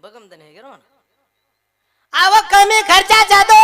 बघम तर नाही गेलो ना आव कमी खर्चाचा दो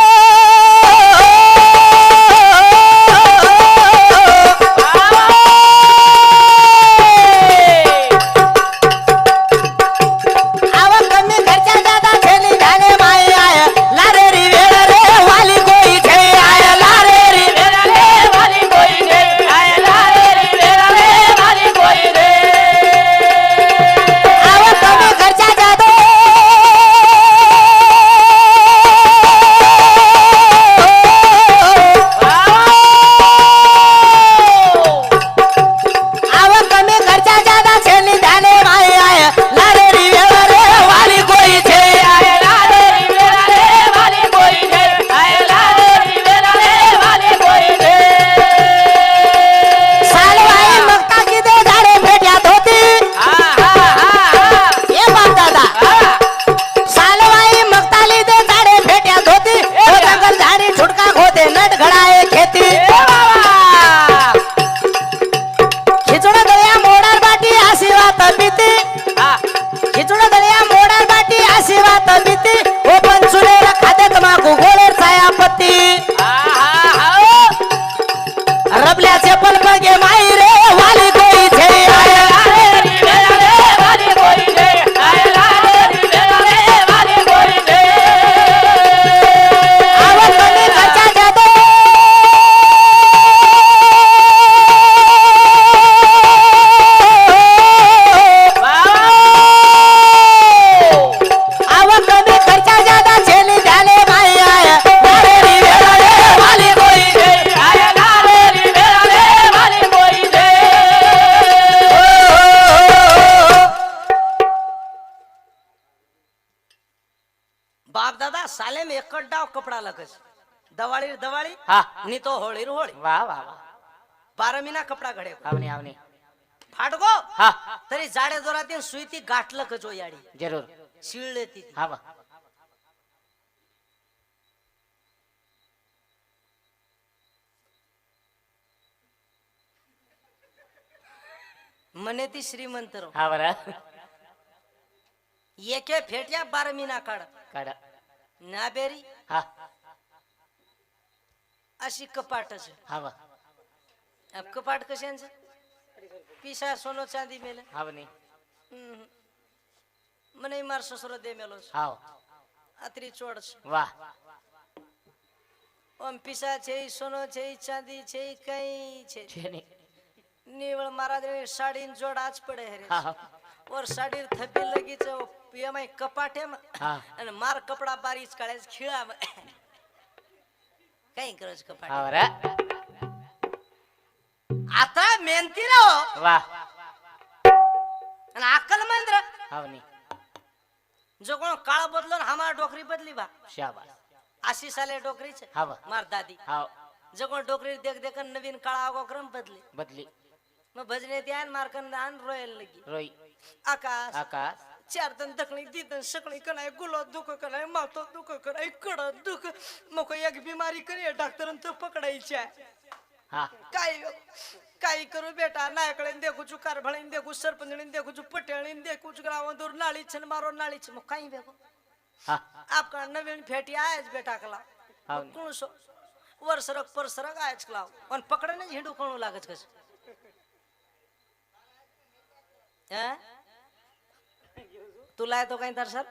बाप दादा साले में एक डाव कपड़ा लगस दवाड़ी दवाड़ी हाँ नी तो होली होली वाह वाह 12 महीना कपड़ा घडे आवनी आवनी फाटगो हाँ तरी जाडे जोराती सुईती गाठल कजो याडी जरूर शीळ लेती हाँ वाह मने ती श्रीमंत रो हाँ बरा एके फेट्या 12 महीना काढ काढा ना बेरी हाँ अशी कपाटच हाँ वाह अब कपाट कशांचं पिसा सोनं चांदी मेले हाँ बनी मने मार ससुर दे मेलोस हाँ अत्री चोडस वाह ओम पिसा छे सोनो छे चांदी छे कई छे छे नहीं निवळ महाराज साड़ी जोड़ आज पड़े है हाँ और साड़ी थपी लगी छे पीएमआई कपाटे में हाँ અને માર કપડા બારીસ કાળે ખીળા કઈ કરો છો કપાટ हाँ बरा आता मेहनती रहो वाह અને અકલમંદ રહો हाँ बनी જો કોણ કાળો બદલો ને હમાર ડોકરી બદલી બા शाबाश 80 સાલે ડોકરી છે हाँ वाह માર દાદી हाँ જો કોણ ડોકરી દેખ દેખ નવીન કાળા આગો ક્રમ બદલી बदली मैं भजने ध्यान मार कर आन रोयल लगी रोई आकाश आकाश चार दिन तकली दी दिन सकली कनाय गुलो दुख कनाय मातो दुख कराय कड़ा दुख मको एक बीमारी करी डॉक्टर तो पकड़ाई छे हाँ काय करू बेटा नायकडे देखू छु कारभाळी देखू सरपंचणी देखू छु पटेळी देखू छु ग्राम दूर नाली छन मारो नाली छ मो काई बेको हाँ आपका नवीन फेटी आयज बेटा कला हाँ कोण सो वर्षरक परसरक आयज कला पण पकडणे हिंडू कोण लागत कस हैं तुला आहे तो काही दर्शन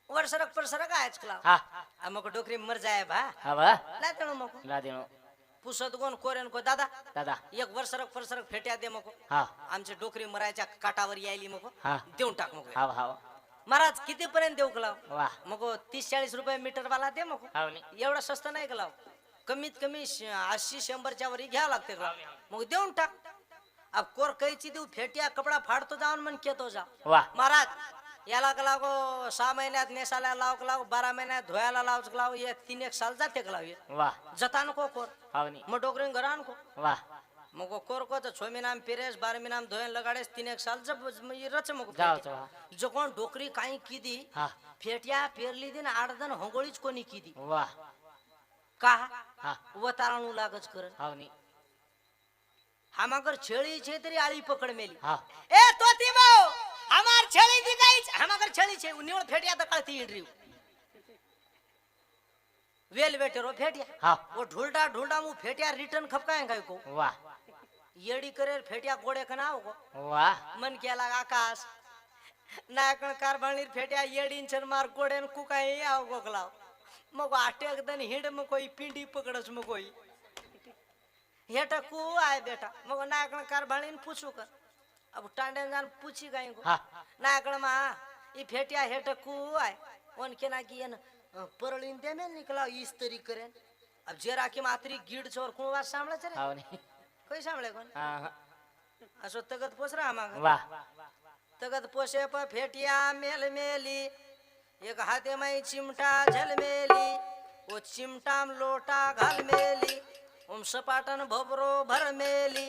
वर्षरक परसरक आयज कला हाँ मग डोकरी मर जाय भा हाँ वाह ला तेणो मको ला देनो पुसत कोण कोरेन को दादा दादा एक वर्षरक परसरक फेट्या दे मको हाँ आमची डोकरी मरायच्या काटावर यायली मको हाँ देऊन टाक मको हाँ हाँ महाराज किती पर्यंत देऊ कलाव वाह मको 30-40 रुपये मीटर वाला दे मको हाँ नहीं एवढा स्वस्त नाही कलाव कमीत कमी 80-100 वरी घ्या लागते कलाव मग देऊन टाक अब कोर कैची देऊ फेट्या कपडा फाडतो जाऊन मन केतो जा वाह महाराज याला कलाव 6 महिन्यात नेसाला लाव कलाव 12 महिन्यात धुयाला लाव कलाव ये 3-1 साल जाते कलाव वाह जता नको कोर हाँ नहीं मग डोकरी घरा नको वाह मग कोर को तो 6 महीना में पेरेस 12 महीना में धोयन लगाड़ेस 3-1 साल जब रच मग जाओ तो जो कोण डोकरी काही कीदी हाँ फेट्या पेरली दिन 8 दिन होंगोळीच कोणी कीदी वाह का हाँ वतारणू लागच कर हाँ नहीं हमागर छेड़ी छे तेरी आली पकड़ मेली हाँ ए तोती बाऊ हमार छेड़ी दी गई हमागर छेड़ी छे निवळ फेटिया तकळती इंड्री वेल बेटे रो फेटिया हाँ वो ढूंढा ढूंढा मु फेटिया रिटर्न खपकाए काय को वाह येडी करे फेटिया गोडे कनाव को वाह मन केला आकाश नाकण कारभाणीर फेट्या येडीन छन मार कोडेन कुकाई आव गोकलाव मग आटेक दन हिंड मग कोई पिंडी पकड़स मग कोई हेटा को आए बेटा मग नाकण कारभाणीन पूछू कर अब टांडे जान पूछी गई को हाँ नाकण मा ई फेट्या हेटा को आए ओन केना की एन परळीन दे में निकला इस्तरी करेन अब जेरा की मात्री गीड छोर कोण वास सांभळे रे हाँ नहीं कोई सांभळे कोण हाँ असो तगत पोसरा आमाग वाह तगत पोसे पर फेटिया मेल मेली एक हाथे में चिमटा झल मेली वो चिमटा में लोटा घाल मेली ओम सपाटन भबरो भर मेली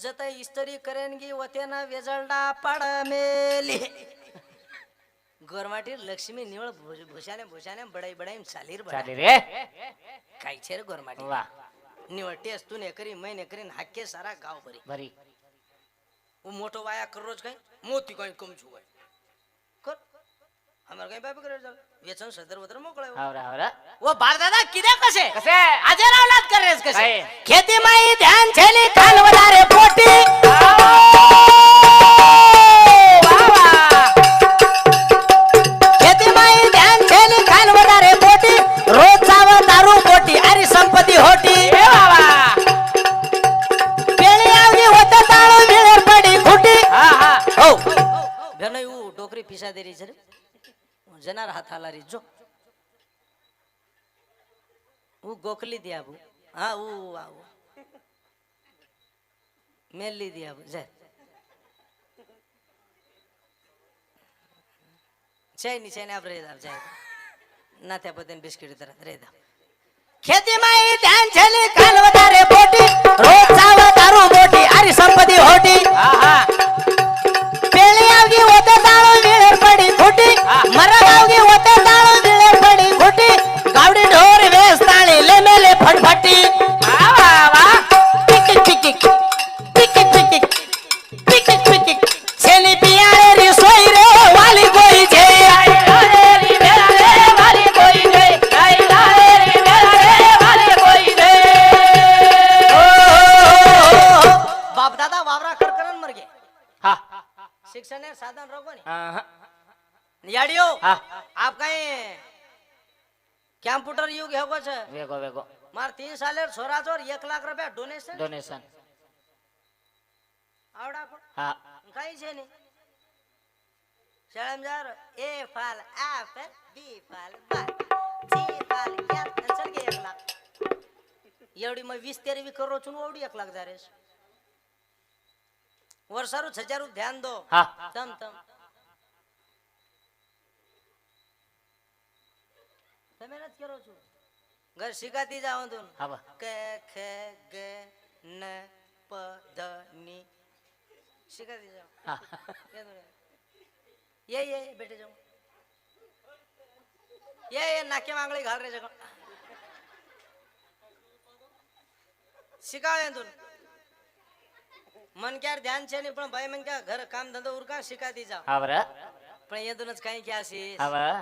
जत इस्त्री करेनगी वते न वेजळडा पड मेली गोरमाटी लक्ष्मी निवळ भूषाने भूषाने बडाई बडाई चालीर चाली रे काय छे रे गोरमाटी वाह निवळ टेस्ट तू ने करी मैंने करी हाके सारा गाव भरी भरी वो मोटो वाया कर रोज कहीं मोती कहीं कम छू गए कर हमार कहीं बाप करे चल वेचन सदर वदर मोकळे आवरा वो बाळ दादा किदे कसे कसे आजे रावलात करेस कसे काय? खेती माई ध्यान छेली काल वदारे पोटी खेती माई ध्यान छेली काल वदारे पोटी रोज चाव दारू पोटी अरे संपत्ती होटी ए बाबा पेळी आवगी होत ताळो मिळेर पडी खुटी हाँ हाँ हो बेनो यू डोकरी पिसा दे रही रे जनार हाथ हाला रही जो वो गोकली दिया बू हाँ वो मेली दिया बू जय चाय आप रे दाब जाए ना त्या पदन बिस्किट तरह रे दाब खेती माई ध्यान छेली काल वदारे पोटी रोज चाव दारू मोटी अरे संपत्ती होटी हाँ हाँ पेळी आवगी होते ताळो मिळेर पडी खुटी मरद आवगी होते ताळो मिळेर पडी खुटी गावडी ढोर वेस ताळी ले मेले फटफटी वाह वाह वाह tick tick tick tick tick tick tick tick छेली पियाळे री सोई रे वाली कोई छे आई लाले री मेरा रे वाली कोई नहीं आई लाले री मेरा रे वाली कोई नहीं बाप दादा वावरा करकरन मर गए हाँ शिक्षण है साधन रोको नहीं हाँ याडियो हाँ आप कहीं कंप्यूटर युग है कुछ वेगो वेगो मार 3 सालेर छोरा जोर 1 लाख रुपया डोनेशन डोनेशन आवडा पण हाँ काही છે નહીં શાળામાં એ ફાલ આ ફાલ બી ફાલ બાર સી ફાલ યા ચલ ગે 1 લાખ એવડી માં 20 13 કરો છું ઓવડી 1 લાખ જારે વર્ષારું છજારું ધ્યાન દો हाँ તમ તમ તમે નત કરો છો ઘર શીખાતી જાવ તો हाँ वाह ક ખ ગ ન પ ધ ની શીખાતી જાવ हाँ ये बेटे जाऊ ये नाके मांगली घाल रे जग शिकावे तुन मन क्या ध्यान छे नहीं पण भाई मन क्या घर काम धंधो उरका शिकाती जाव हाँ बरा पण ये दोनच काही क्या सी हाँ बरा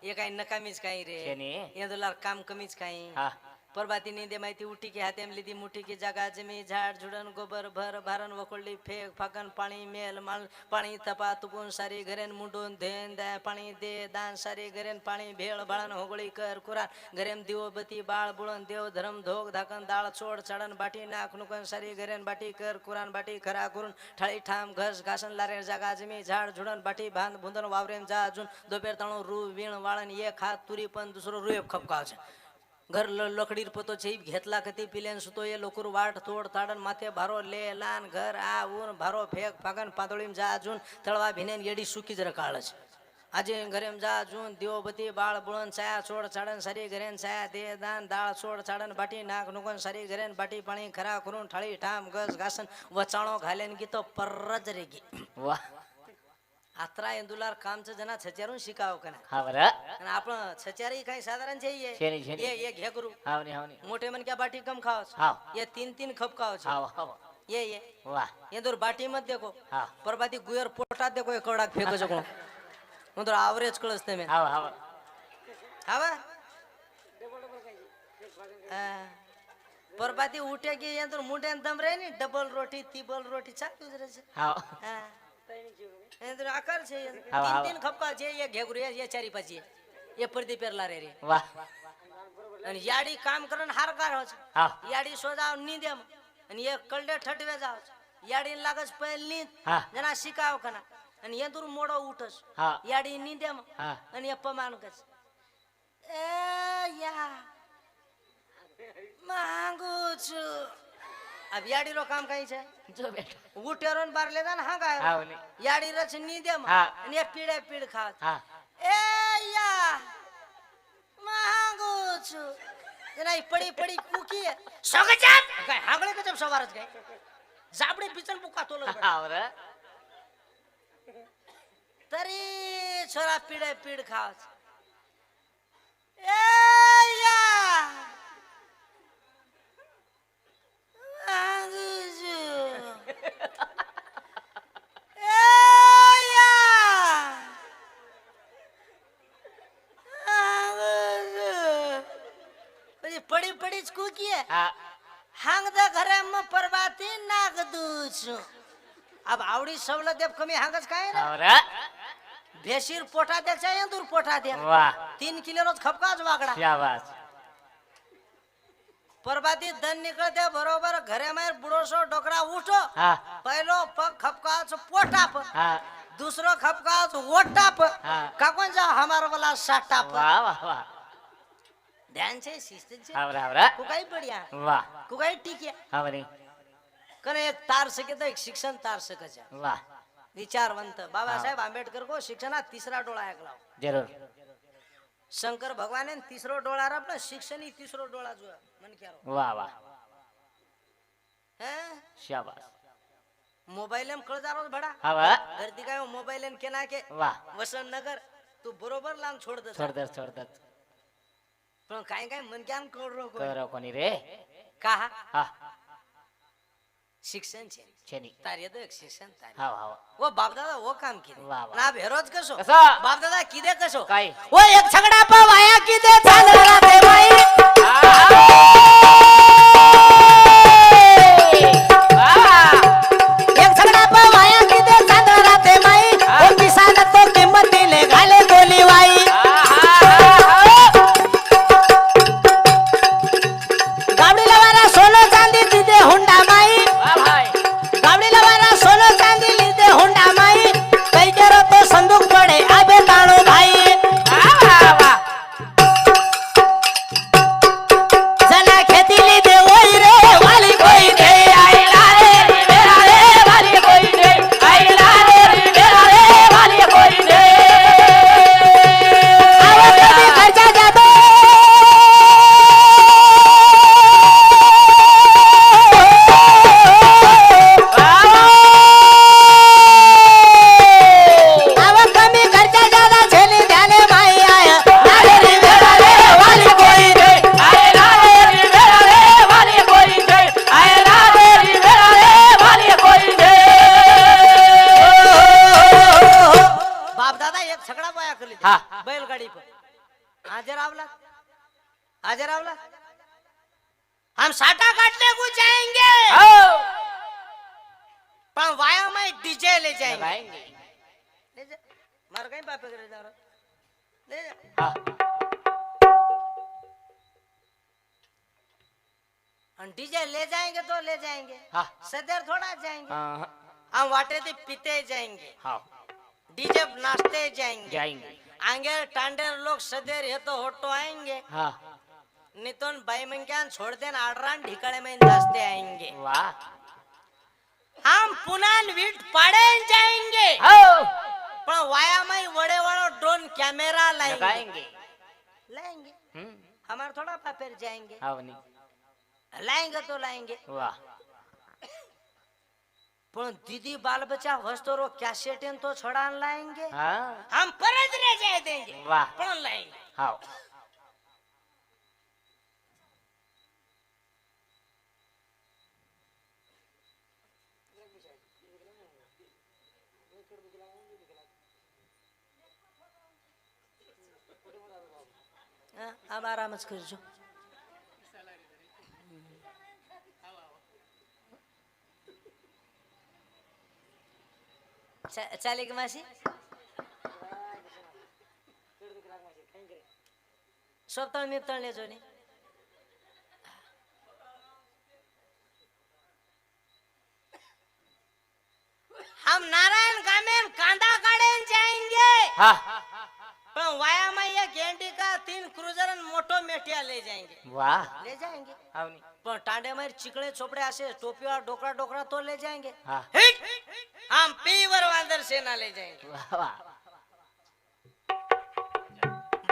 ये काही नकामीच काही रे छेनी ये दोलार काम कमीच काही हाँ परबाती नींदे माहिती उठी के हाथे में लीधी मुठी की जगह जमी झाड़ झुड़न गोबर भर भारन वकोली फेक फाकन पानी मेल माल पानी तपा तुपुन सारी घरेन मुंडून धेन दे पानी दे दान सारी घरेन पानी भेळ भाळन होगळी कर कुरान घरेम दिवो बती बाळ बुळन देव धर्म धोक धाकन दाळ चोड चढन बाटी नाक नुकन सारी घरेन बाटी कर कुरान बाटी खरा करून ठाळी ठाम घस घासन लारे जागा जमी झाड झुडन बाटी भांद भुंदन वावरेन जा अजून दोपेर ताणू रू वीण वाळन एक हात तुरी पण दुसरो रुएब खपकावचे घर लकडीर पतो छे घेतला कती पिल्यान सुतो ये लोकर वाट तोड ताडन माथे भारो ले लान घर आ ऊन भारो फेक फागन पातळीम जा अजून तळवा भिनेन येडी सुकी जरा काळच આજે ઘરેમ જા જૂન દીવો બતી બાળ બુળન છાયા છોડ છાડન સારી ઘરેન છાયા દે દાન દાળ છોડ છાડન બાટી નાક નુકન સારી ઘરેન બાટી પાણી ખરા કરું ઠાળી ઠામ ઘસ ઘાસન વચાણો ઘાલેન ગીતો પરજ રેગી વાહ આત્રા એંદુલાર કામ છે જના છચારું શીખાવ કને हाँ बरा અને આપણો છચારી કઈ સાધારણ છે छेनी छेनी ये घे गुरु हाँ नहीं हाँ नहीं मोटे मन क्या बाटी कम खाओ हाँ ये 3 खप खाओ हाँ हाँ ये वाह ये दूर बाटी मत देखो हाँ परबाती गुयर पोटात देखो एक कडाक फेको छो હું તો આવરેજ કળસ તમે हाव हाव હવે પરબાતી ઉઠે કે એ તો મુંડે દમ રહે ને ડબલ રોટી ત્રિબલ રોટી ચાલતું જ રહે છે हाव હા એ તો આકાર છે હા, હા. તીન ખપ્પા છે એ ઘેગુર એ ચારી પાછી એ પરદી પેરલા રે રે वाह અને યાડી કામ કરે ને હારકાર હોય છે हाव યાડી સોજાવ નીંદેમ અને એ કલડે ઠટવે જાવ યાડી લાગે છે પહેલ નીંદ હા જના શીખાવ કના અને એ દૂર મોડો ઉઠસ હા યાડી નીંદેમ હા અને એ પમાન કસ એ યા માંગુ છું આ યાડી રો કામ કઈ છે જો બેટા ઉઠેરો ને બાર લેતા ને હા ગાય હાવ ને યાડી રચ નીંદેમ હા. અને એ પીડે પીડ ખાવ હા એ યા માંગુ છું એના પડી પડી કુકી સગજામ કઈ હાગળે કે જબ સવાર જ ગઈ જાબડી પીચન પુકા તો લગ हाव रे તરી છોરા પીડે પીડ ખાવ એ યા માંગુ છું એ યા પછી પડી પડી જ કૂકીએ હા હાંગદા ઘરે મ પરબાતી નાખ દઉં છું अब आवड़ी सवलत देव कमी हांगच काय ना हाव रे भेशीर पोटा दे चाहे दूर पोटा दे वाह 3 किलो रोज खपकाच वागड़ा शाबाश परबाती धन निकळ दे बरोबर घरे मार बुडोसो डोकरा उठो हाँ पहिलो पग खपकाच पोटा पर हाँ दूसरो खपकाच ओटा पर हाँ। काकोन जा हमारो वाला साटा पर वाह वाह वाह ध्यान से शिस्त से हाव रे हाव रे कुकाई बढ़िया वाह कुकाई टीके हाव रे कने एक तार सके तो एक शिक्षण तार सके जा वाह विचारवंत बाबा साहेब आंबेडकर को शिक्षणा तीसरा डोळा ऐकला जरूर शंकर भगवान तीसरो डोळा रब ना शिक्षण ही तीसरो डोळा जो मन क्या वाह वाह है शाबाश मोबाईल एम कळजारो बडा हाव धरती काय मोबाईल एम केना के वाह वसंत नगर तू बरोबर लांब छोड़ दे छोड़ दे पण काय काय मन क्या कोड रो करो कोणी रे कहा हाँ शिक्षण छे छेनी तारे तो एक शिक्षण तारे हाव हाव वो बाप दादा वो काम की वाह, वाह. ना भेरोज कसो कसो? बाप दादा किदे कसो काय? वो एक छगडा पावाया किदे चाल राते बाई एक छगडा पावाया किदे चाल राते माई ओ किसान तो किंमत दिले घाले बोली वाई गावडी लवारा सोनो चांदी दिदे हुंडा माई वाह भाई गावडी लवारा सोनो चांदी लीदे हुंडा माई कई जरो तो संदूक पड़े आबे ताणो भाई वाह वाह जना खेती लीदे ओई रे वाली कोई दे आई लारे रे मेरा रे वाली कोई दे आई लारे रे मेरा रे वाली कोई दे आवत भी खर्चा जादो आवत कमी खर्चा ज्यादा छेली ध्याने माई आया लारे रे मेरा रे वाली कोई दे आई लारे रे मेरा रे वाली कोई दे आई लारे रे मेरा रे वाली कोई दे बाप दादा एक छगडा पाया करली हाँ. बैलगाडी पर हाजर आवला हम साटा काटने को जाएंगे आओ पण वाया में डीजे ले जाएंगे लगाएंगे ले जा मार कहीं पापे करे जा रहा ले जा हाँ हम डीजे ले जाएंगे तो ले जाएंगे हाँ सदर थोड़ा जाएंगे हाँ हम वाटे थी पीते जाएंगे हाँ डीजे नाचते जाएंगे जाएंगे आगे टांडेर लोग सदेर है तो होटो आएंगे हाँ नितोन बाई मंग्यान छोड़ देन आडरान ढिकाळे में नाचते आएंगे वाह हम पुनान वीट पाड़े जाएंगे आओ पण वाया में वड़े वालो ड्रोन कैमरा लाएंगे लगाएंगे लाएंगे हमारे थोड़ा पापेर जाएंगे आओ नहीं लाएंगे तो लाएंगे वाह पण दीदी बाल बच्चा वस्तु रो कैसेटेन तो छोड़ान लाएंगे हाँ हम परज रह जाए देंगे वाह पण लाएंगे आओ આમ આરામ જ કરજો. ચાલી કે માસી સોપતળ મીપતળ લેજો ને. हम नारायण गामे कांदा काढ़े जाएंगे. हाँ पण वाया में ये गेंडी का 3 क्रूजर और मोटो मेटिया ले जाएंगे. वाह ले जाएंगे. आवनी पण टांडे में चिकड़े छोपड़े आसे टोपी और डोकरा डोकरा तो ले जाएंगे. हाँ हिट हम पीवर वांदर सेना ले जाएंगे. वाह वाह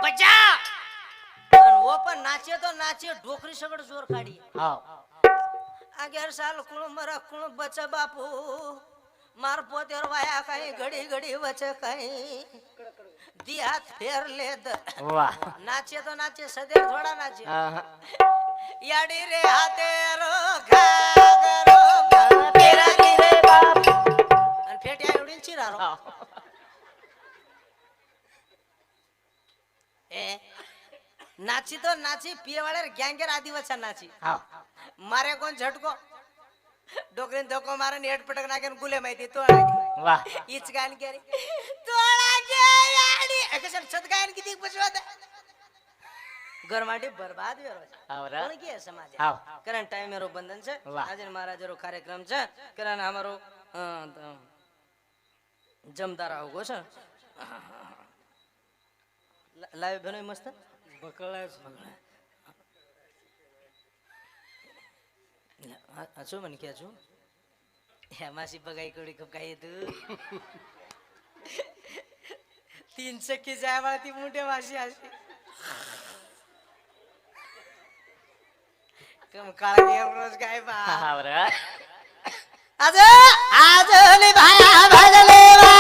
बचा. और वो पर नाचे तो नाचे डोकरी सगड़ जोर काढ़ी. हाँ आगे हर साल कुण मरा कुण बचा बापू मार पोते और वाया कहीं घड़ी घड़ी बचे कहीं दिया फेर ले द. वाह नाचे तो नाचे सदैव थोड़ा नाचे. हाँ याडी रे हाथे रो घागरो तेरा तेरे बाप आणि फेट्या एवढी चिरारो. ए नाची तो नाची पिये वाले गँगेर आदिवासी नाची. हाँ मारे कोण झटको डोकरीन धोको मारे हेड पटक नाकेन गुले माहिती तो वाह हीच गाण केली तोळा गे याडी एकसन छत गायन किती बजवत घरमाटी बर्बाद वेरो आवरा कोण के समाज हाँ कारण टाइम मेरो बंधन છે. વાહ. આજે મહારાજરો કાર્યક્રમ છે કારણ અમારો જમદારા હોગો છે લાઈવ બનો મસ્ત બકળા શું મને કે છું એમાંથી બગાઈ કોડી કપકાઈ તું 3 ચક્કી જાય વાળી મોટે વાસી આસી કમ કાળા દેવ રોજ ગાય બા आवरा આજે આજલી ભાયા ભજલેવા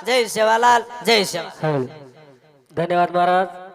जय सेवालाल जय सेवा. धन्यवाद महाराज.